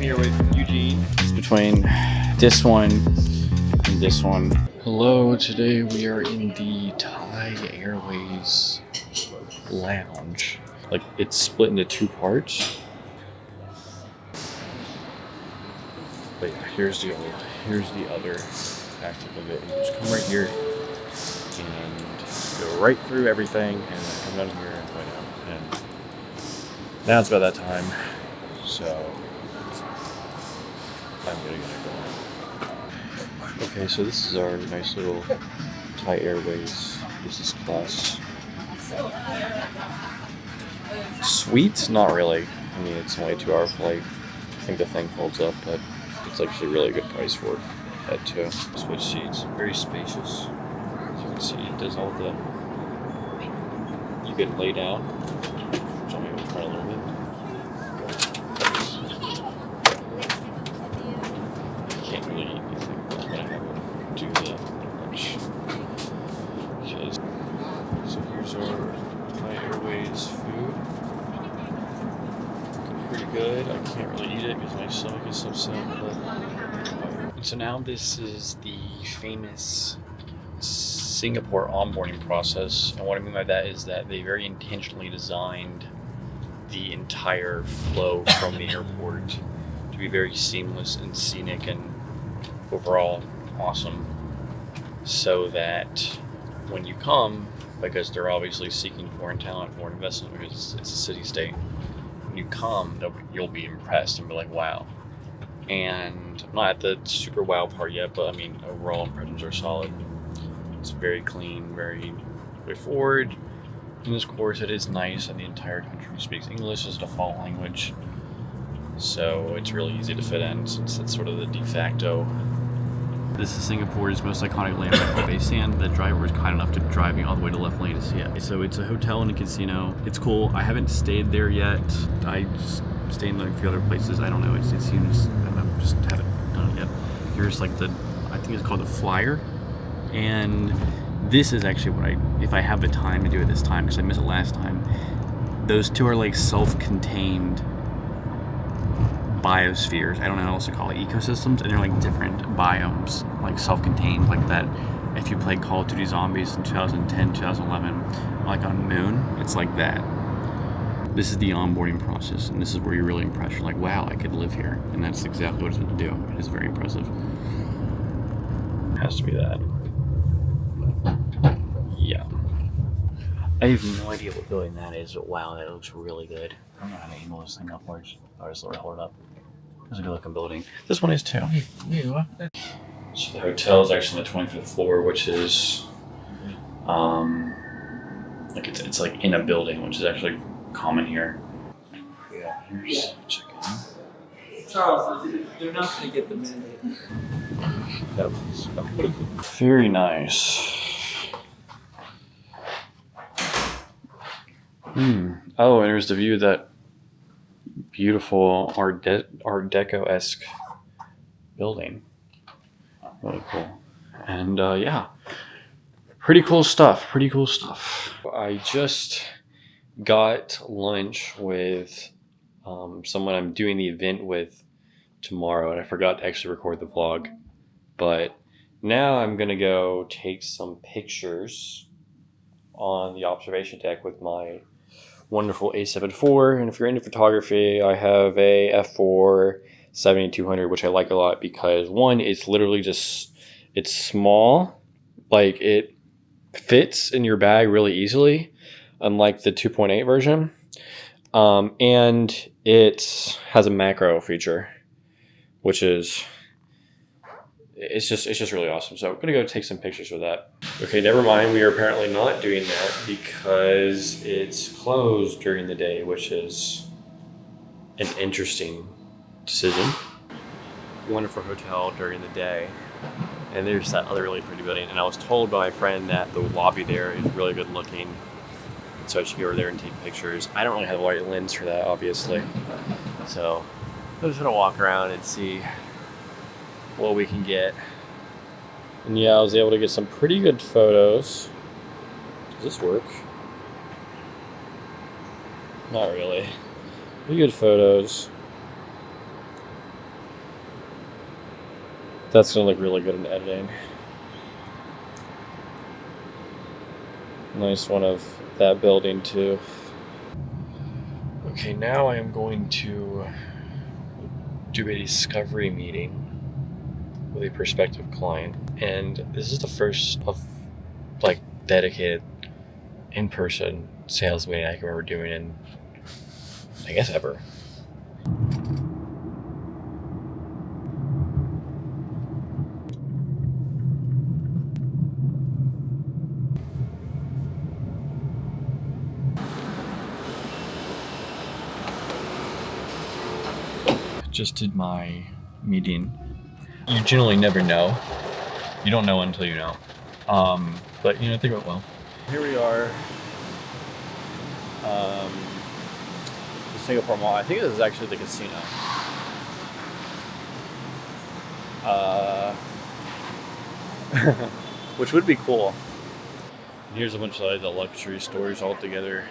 here with Eugene. It's between this one and this one. Hello, today we are in the Thai Airways lounge. Like, it's split into two parts. But yeah, here's the other aspect of it. You just come right here and go right through everything and then come down here and play out. And now it's about that time, so I'm gonna get going. Okay, so this is our nice little Thai Airways business class suite. Not really. I mean, it's only a 2-hour flight. I think the thing folds up, but it's actually a really good price for it. That too. Switch seats, very spacious. As you can see, it does all the. You can lay down. Which I'm gonna try a little bit. Can't really eat anything, but I'm gonna do that much. Okay. So here's our Thai Airways food. Looking pretty good. I can't really eat it because my stomach is upset. But so now this is the famous Singapore onboarding process, and what I mean by that is that they very intentionally designed the entire flow from the airport to be very seamless and scenic and overall awesome, so that when you come, because they're obviously seeking foreign talent, foreign investment, because it's a city-state, when you come, you'll be impressed and be like, wow. And I'm not at the super wow part yet, but I mean, overall impressions are solid. It's very clean, very straightforward. In this course, it is nice that the entire country speaks English as default language, so it's really easy to fit in since it's sort of the de facto. This is Singapore's most iconic landmark, Koh Bay Sand. The driver was kind enough to drive me all the way to left lane to see it. So it's a hotel and a casino. It's cool. I haven't stayed there yet. I just stayed in a few other places. I don't know. It seems, I don't know, just haven't done it yet. Here's like I think it's called the Flyer. And this is actually what if I have the time to do it this time, because I missed it last time. Those two are like self-contained biospheres. I don't know what else to call it, ecosystems, and they're like different biomes, like self-contained, like that. If you played Call of Duty Zombies in 2010, 2011, like on Moon, it's like that. This is the onboarding process, and this is where you're really impressed. You're like, wow, I could live here, and that's exactly what it's meant to do. It is very impressive. It has to be that. Yeah. I have no idea what building that is, but wow, that looks really good. I don't know how to angle this thing upwards. I'll just hold it up. It's a good looking building. This one is too. So the hotel is actually on the 25th floor, which is like it's like in a building, which is actually common here. Yeah, here's check in. Charles, they're not going to get the mandate. Very nice. Oh, and there's the view of that beautiful Art Deco-esque building. Really cool. And yeah, pretty cool stuff. I just got lunch with someone I'm doing the event with tomorrow, and I forgot to actually record the vlog. But now I'm going to go take some pictures on the observation deck with my wonderful A7 IV, and if you're into photography, I have a f4 7200, which I like a lot because one, it's literally just, it's small, like it fits in your bag really easily, unlike the 2.8 version, and it has a macro feature, which is, it's just really awesome. So I'm gonna go take some pictures with that. Okay, never mind. We are apparently not doing that because it's closed during the day, which is an interesting decision. Wonderful hotel during the day, and there's that other really pretty building. And I was told by my friend that the lobby there is really good looking, so I should go over there and take pictures. I don't really have the right lens for that, obviously, so I'm just gonna walk around and see what we can get. And yeah, I was able to get some pretty good photos. Does this work? Not really. Pretty good photos. That's gonna look really good in editing. Nice one of that building too. Okay, now I am going to do a discovery meeting with a prospective client, and this is the first of like dedicated in-person sales meeting I can remember doing in, I guess, ever. Just did my meeting. You generally never know. You don't know until you know. But you know, I think it went well. Here we are. The Singapore Mall. I think this is actually the casino. Which would be cool. And here's a bunch of like, the luxury stores all together.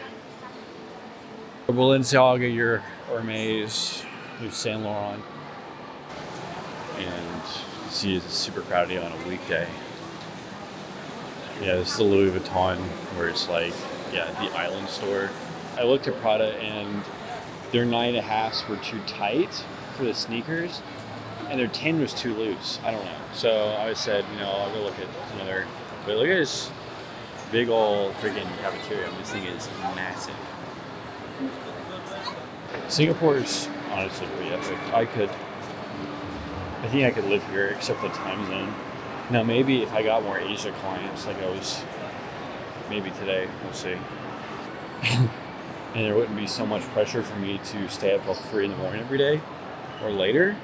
Balenciaga, your Hermes, your Saint Laurent, and you see it's super crowded on a weekday. Yeah, this is the Louis Vuitton where it's like, yeah, the island store. I looked at Prada and their 9.5s were too tight for the sneakers, and their 10 was too loose. I don't know. So I said, you know, I'll go look at another. But look at this big old freaking cafeteria. This thing is massive. Singapore is honestly pretty epic. I think I could live here except the time zone. Now maybe if I got more Asia clients like I was maybe today, we'll see. And there wouldn't be so much pressure for me to stay up till 3 in the morning every day or later.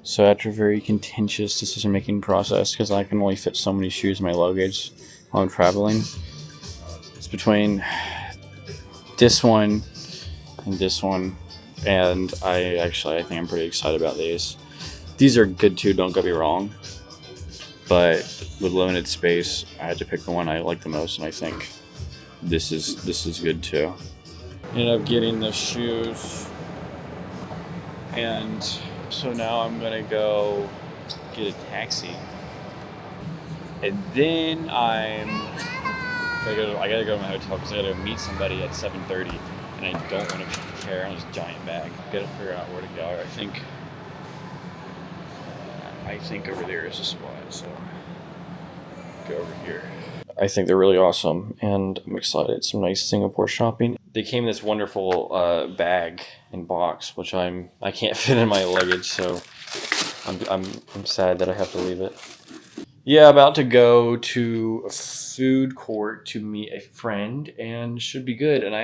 So after a very contentious decision-making process, because I can only fit so many shoes in my luggage while I'm traveling, it's between this one and this one, and I think I'm pretty excited about these. These are good too, don't get me wrong, but with limited space, I had to pick the one I like the most, and I think this is good too. Ended up getting the shoes, and so now I'm gonna go get a taxi, and then I gotta go to my hotel because I gotta meet somebody at 7:30, and I don't want to carry around this giant bag. Gotta figure out where to go. I think over there is a spot, so go over here. I think they're really awesome, and I'm excited. Some nice Singapore shopping. They came in this wonderful bag and box, which I can't fit in my luggage, so I'm sad that I have to leave it. Yeah, about to go to a food court to meet a friend, and should be good. And I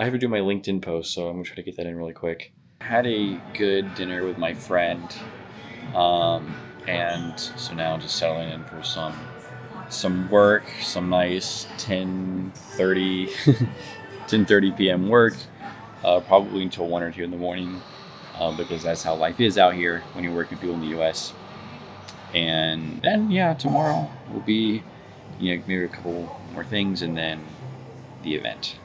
have to do my LinkedIn post, so I'm gonna try to get that in really quick. Had a good dinner with my friend, and so now just settling in for some work, some nice 10:30 p.m. work, probably until 1 or 2 in the morning, because that's how life is out here when you're working with people in the U.S. And then, yeah, tomorrow will be, maybe a couple more things, and then the event.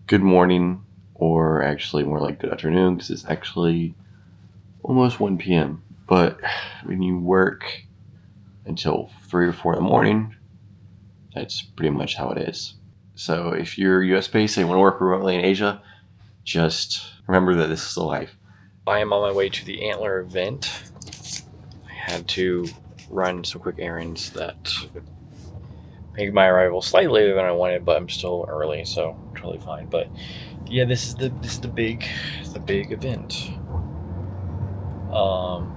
Good morning, or actually more like good afternoon, because it's actually almost 1 p.m. But when you work until 3 or 4 in the morning, that's pretty much how it is. So if you're US based and you want to work remotely in Asia, just remember that this is the life. I am on my way to the Antler event. I had to run some quick errands that made my arrival slightly later than I wanted, but I'm still early, so totally fine. But yeah, this is the big event.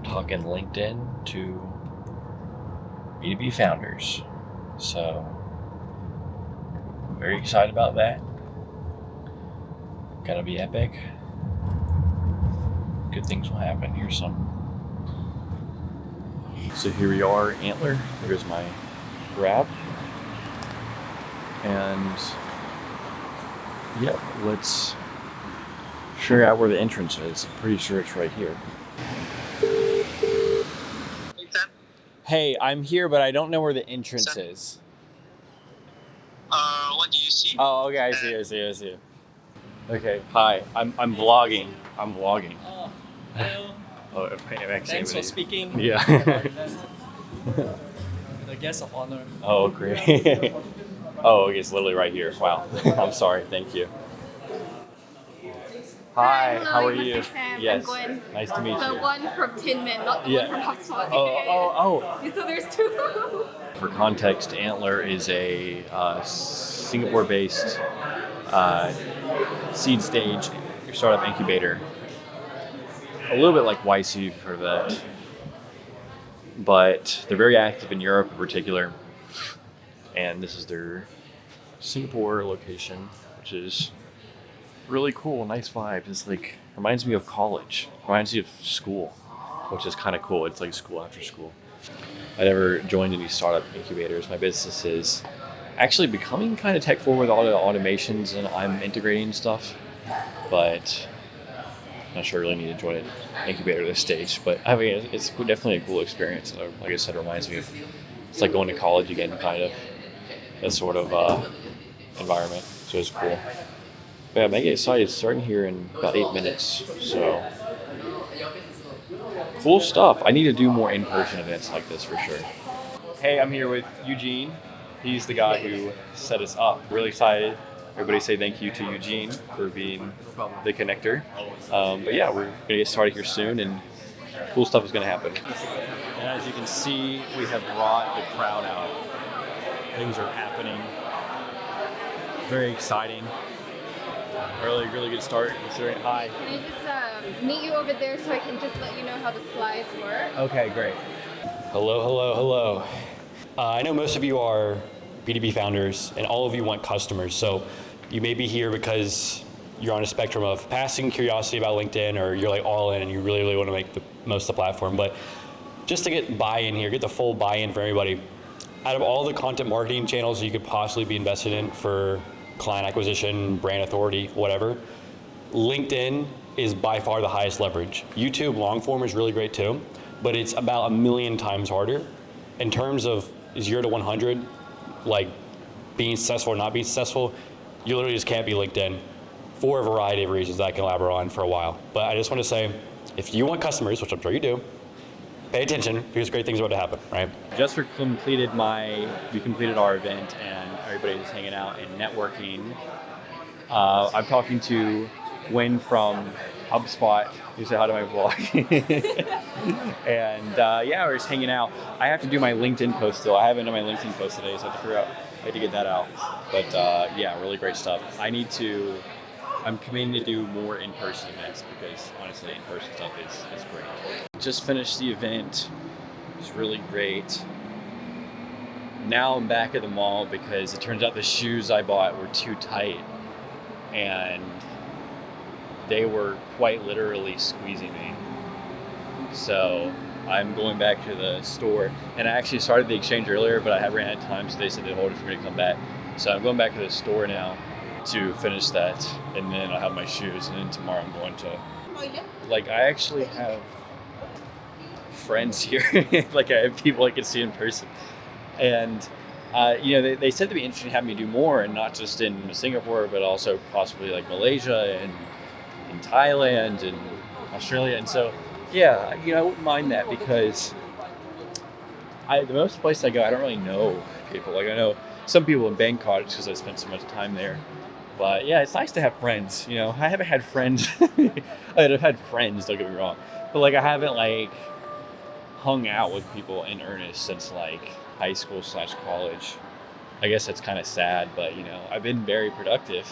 Talking LinkedIn to B2B founders. So very excited about that. Gonna be epic. Good things will happen. Here's some. So here we are, Antler. There's my Grab. And yeah, let's figure out where the entrance is. I'm pretty sure it's right here. Hey, I'm here, but I don't know where the entrance is. What do you see? Oh, okay, I see it. Okay, hi. I'm vlogging. Oh, hello. Oh, actually, Thanks for speaking. Yeah. The guest of honor. Oh, great. Oh, it's literally right here. Wow. I'm sorry. Thank you. Hi, hello, how are Mr. you? Sam. Yes. I'm Gwen. Nice to meet The you. one from Tin Man, not the Yeah. one from HubSpot. Oh. So there's two. For context, Antler is a Singapore-based seed stage startup incubator. A little bit like YC, if you've heard of that. But they're very active in Europe in particular. And this is their Singapore location, which is really cool, nice vibes. It's like, reminds me of college, reminds me of school, which is kind of cool. It's like school after school. I never joined any startup incubators. My business is actually becoming kind of tech forward with all the automations, and I'm integrating stuff, but I'm not sure I really need to join an incubator at this stage. But I mean, it's definitely a cool experience. Like I said, it reminds me of, it's like going to college again, kind of, that sort of environment. So it's cool. But yeah, mega excited. It's starting here in about 8 minutes. So cool stuff. I need to do more in-person events like this for sure. Hey, I'm here with Eugene. He's the guy who set us up. Really excited. Everybody say thank you to Eugene for being the connector. But yeah, we're gonna get started here soon, and cool stuff is gonna happen. And as you can see, we have brought the crowd out. Things are happening. Very exciting. Really good start. Hi. Can I just meet you over there so I can just let you know how the slides work? Okay, great. Hello. I know most of you are B2B founders and all of you want customers. So you may be here because you're on a spectrum of passing curiosity about LinkedIn, or you're like all in and you really want to make the most of the platform. But just to get buy-in here, get the full buy-in for everybody, out of all the content marketing channels you could possibly be invested in for client acquisition, brand authority, whatever, LinkedIn is by far the highest leverage. YouTube long form is really great too, but it's about 1,000,000 times harder. In terms of 0 to 100, like being successful or not being successful, you literally just can't be LinkedIn for a variety of reasons that I can elaborate on for a while. But I just want to say, if you want customers, which I'm sure you do, pay attention because great things are about to happen, right? Just completed our event, and everybody's hanging out and networking. I'm talking to Gwen from HubSpot. You say hi to my vlog. And yeah, we're just hanging out. I have to do my LinkedIn post still. I haven't done my LinkedIn post today, so I have to figure out how to get that out. But yeah, really great stuff. I'm committing to do more in-person events because honestly, in-person stuff is great. Just finished the event. It was really great. Now I'm back at the mall because it turns out the shoes I bought were too tight, and they were quite literally squeezing me. So I'm going back to the store, and I actually started the exchange earlier, but I ran out of time, so they said they'd hold it for me to come back. So I'm going back to the store now to finish that, and then I'll have my shoes, and then tomorrow I'm going to, like, I actually have friends here. Like, I have people I can see in person. And you know, they said they'd be interested in having me do more, and not just in Singapore, but also possibly like Malaysia and in Thailand and Australia. And so, yeah, you know, I wouldn't mind that because the most places I go, I don't really know people. Like, I know some people in Bangkok because I spent so much time there. But yeah, it's nice to have friends. You know, I haven't had friends. I've had friends, don't get me wrong, but like I haven't like hung out with people in earnest since like high school / college. I guess that's kind of sad, but you know, I've been very productive.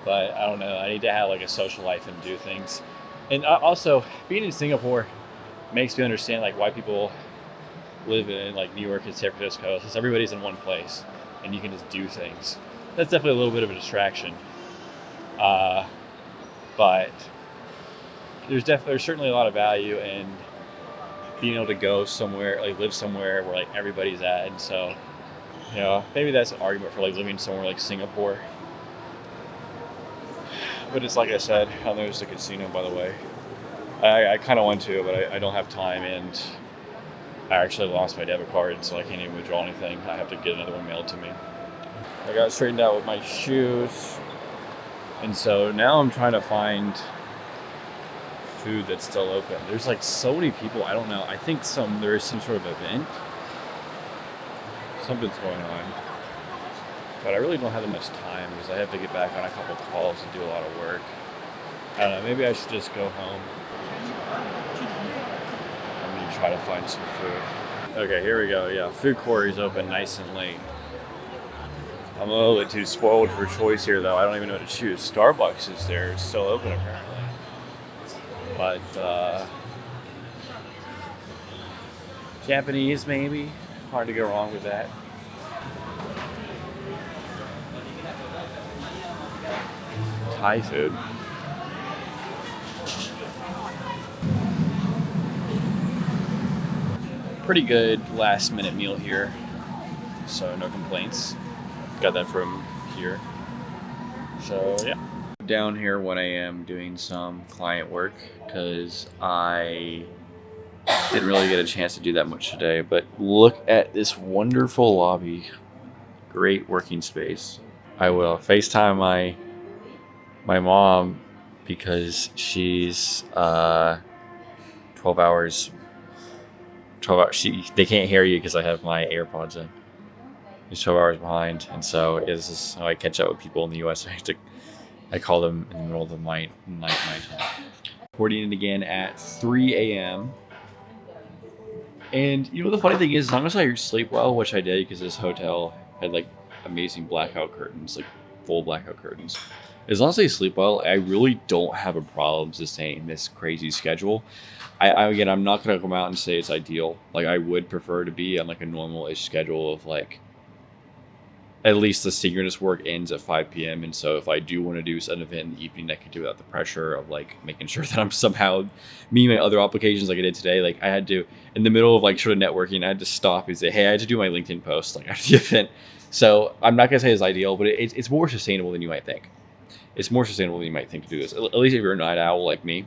But I don't know, I need to have like a social life and do things. And also, being in Singapore makes me understand like why people live in like New York and San Francisco, since everybody's in one place and you can just do things. That's definitely a little bit of a distraction. But there's certainly a lot of value in being able to go somewhere, like live somewhere where like everybody's at. And so, you know, maybe that's an argument for like living somewhere like Singapore. But it's like I said, there's a casino, by the way. I kind of want to, but I don't have time, and I actually lost my debit card, so I can't even withdraw anything. I have to get another one mailed to me. I got straightened out with my shoes, and so now I'm trying to find food that's still open. There's like so many people. I don't know. I think there is some sort of event. Something's going on. But I really don't have that much time because I have to get back on a couple calls and do a lot of work. I don't know. Maybe I should just go home. I'm gonna try to find some food. Okay, here we go. Yeah, food quarry's open nice and late. I'm a little bit too spoiled for choice here, though. I don't even know what to choose. Starbucks is there. It's still open, apparently. But, Japanese, maybe? Hard to go wrong with that. Thai food. Pretty good last-minute meal here. So, no complaints. Got that from here. So yeah. Down here when I am doing some client work because I didn't really get a chance to do that much today, but look at this wonderful lobby. Great working space. I will FaceTime my mom because she's 12 hours. They can't hear you because I have my AirPods in. He's 12 hours behind, and so this is how I catch up with people in the U.S. I call them in the middle of the night time. Recording it again at 3 a.m. And you know the funny thing is, as long as I sleep well, which I did because this hotel had like amazing blackout curtains, like full blackout curtains. As long as I sleep well, I really don't have a problem sustaining this crazy schedule. Again, I'm not gonna come out and say it's ideal. Like I would prefer to be on like a normal-ish schedule of like. At least the synchronous work ends at 5 p.m. And so if I do want to do an event in the evening, I can do it without the pressure of like making sure that I'm somehow me and my other applications like I did today. Like I had to, in the middle of like sort of networking, I had to stop and say, hey, I had to do my LinkedIn post like after the event. So I'm not going to say it's ideal, but it's more sustainable than you might think. It's more sustainable than you might think to do this. At least if you're a night owl like me.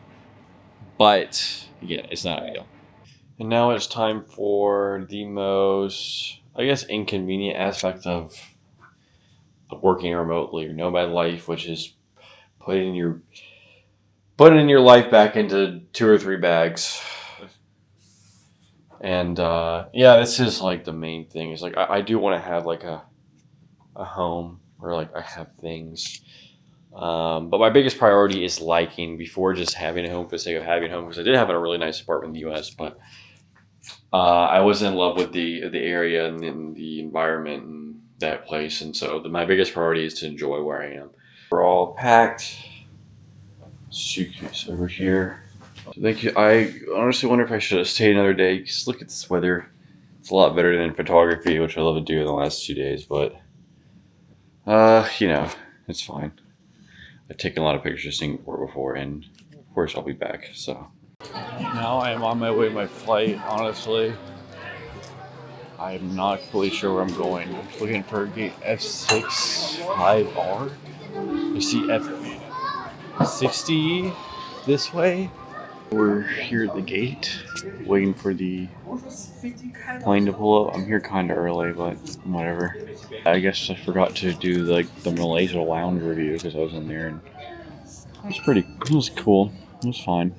But again, it's not ideal. And now it's time for the most, I guess, inconvenient aspect of working remotely or nomad life, which is putting your life back into 2 or 3 bags. And yeah, this is like the main thing. Is like I do want to have like a home where like I have things. But my biggest priority is liking before just having a home for the sake of having a home, because I did have a really nice apartment in the U.S., but I was in love with the area and the environment and that place, and so my biggest priority is to enjoy where I am. We're all packed. Suitcase over here. So thank you. I honestly wonder if I should have stayed another day, because look at this weather. It's a lot better than photography, which I love to do in the last 2 days, but you know, it's fine. I've taken a lot of pictures of Singapore before, and of course I'll be back. So now I am on my way to my flight. Honestly, I'm not fully sure where I'm going. I'm looking for gate F65R. I see F60 this way. We're here at the gate, waiting for the plane to pull up. I'm here kind of early, but whatever. I guess I forgot to do like the Malaysia lounge review because I was in there, and it was cool. It was fine.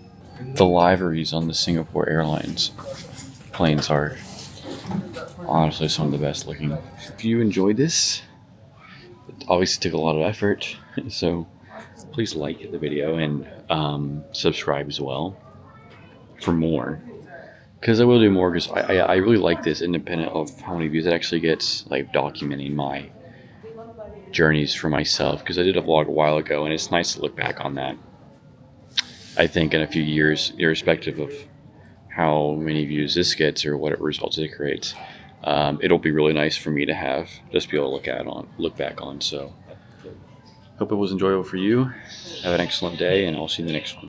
The liveries on the Singapore Airlines planes are honestly some of the best looking. If you enjoyed this, it obviously took a lot of effort, so please like the video and subscribe as well for more, because I will do more, because I really like this, independent of how many views it actually gets, like documenting my journeys for myself, because I did a vlog a while ago and it's nice to look back on that. I think in a few years, irrespective of how many views this gets or what results it creates, it'll be really nice for me to have, just be able to look back on. So hope it was enjoyable for you. Have an excellent day, and I'll see you in the next one.